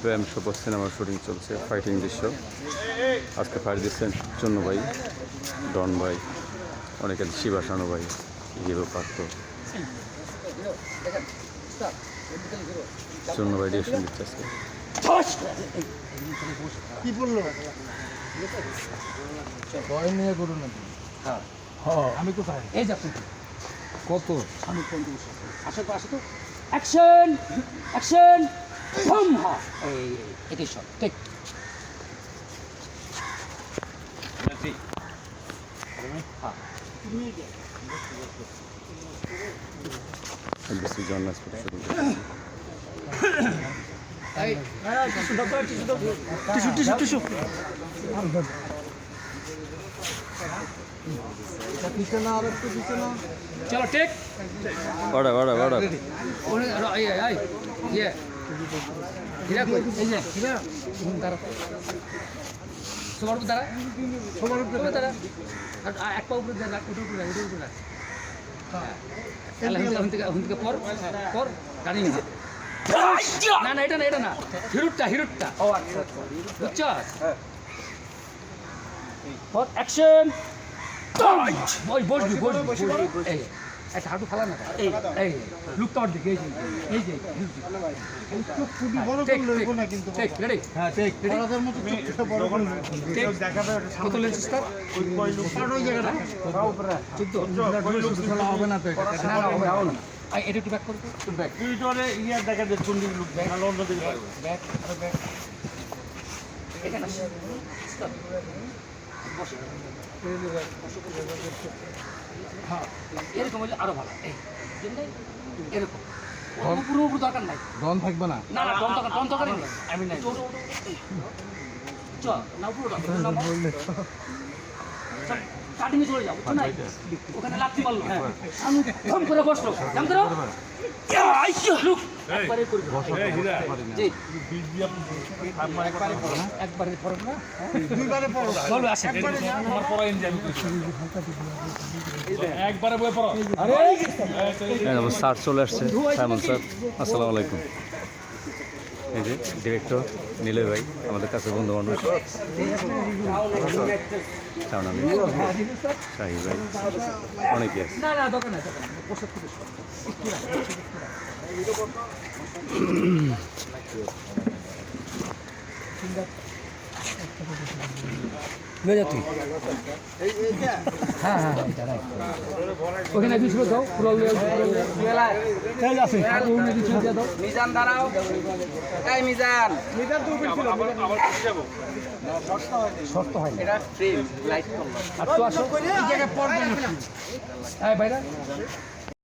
প্রেম শপথ সিনেমার শুটিং চলছে, ফাইটিং দৃশ্য। আজকে ফাইট দিচ্ছেন চুন্নু ভাই, ডন ভাই, অনেকে শিবাসানু ভাই, হিরো পার্থ। চুন্নু ভাই ডিরেকশন দিচ্ছে আজকে। কি বললো ভয় নিয়ে করো না। হ্যাঁ আমি কোথায় এই যে আপনি কত আমি কোন দিকে আসো তো আসো তো অ্যাকশন অ্যাকশন বম হ্যাঁ এই এটাই শট ঠিক MBC journal shooting tissue tissue tissue পিছনে আর একটু পিছনে চলো টেক অর্ডার অর্ডার অর্ডার। ইয়ে হীরা কই এই যে হীরা দাঁড়া সবার উপর দাঁড়া সবার উপরে দাঁড়া আর এক পা উপরে দাঁড়া ওটার উপরে ওটার উপরে হুন থেকে পর পর টানি না না এটা না হিরুটটা ও আচ্ছা আচ্ছা বুঝছ পর অ্যাকশন ওই বসবি এই একটা হাঁটু ফালা না এই এই লুকটা ওর দিকে এই যে খুবই বড় করলো এগো না কিন্তু টেক রেডি হ্যাঁ ঠিক পড়াদের মতো ছোট বড় করলো দেখাবে কত লেন্স স্টার ওই কই লোক ওই জায়গাটা উপরে 14 খেলা হবে না তো এটা না না হবে না আই এটা একটু ব্যাক করো তো ব্যাক তুই তোরে ইয়া দেখা দে কোন দিকে লোক ভালো অন্য দিকে ব্যাক আর ব্যাক এখানে স্টপ বসো হ্যাঁ এরকম হলে আরো ভালো এই এরকম পুরো দরকার নাই ডন থাকবে না না না ডন দরকার নেই আমি নাই চল না পুরো কাটিং চলে যাও তো নাই ওখানে লাগতে পারলো আমি ফোন করে বসলো জান করো লুক একবারে করে জি একবারে পড়ো না দুইবারে পড়ো বলো আসে তোমার পড়াই নি আমি একবারে বই পড়ো আরে স্যার চলে আসছে, সাইমন স্যার, আসসালামু আলাইকুম। এই যে ডিরেক্টর নীলয় ভাই, আমাদের কাছে বন্ধু বান্ধব, শাহি ভাই, অনেকে আছে। না না দোকান আছে পোশাক থেকে তুই হ্যাঁ হ্যাঁ ওখানে কিছু দাও পুরো মিজান দাঁড়াও এই মিজান তো ছিল আবার যাব শর্ত হয় না এটা ফ্রেম লাইট করলাম আর তো আসো এই জায়গায় পড়বে না এই বাইরা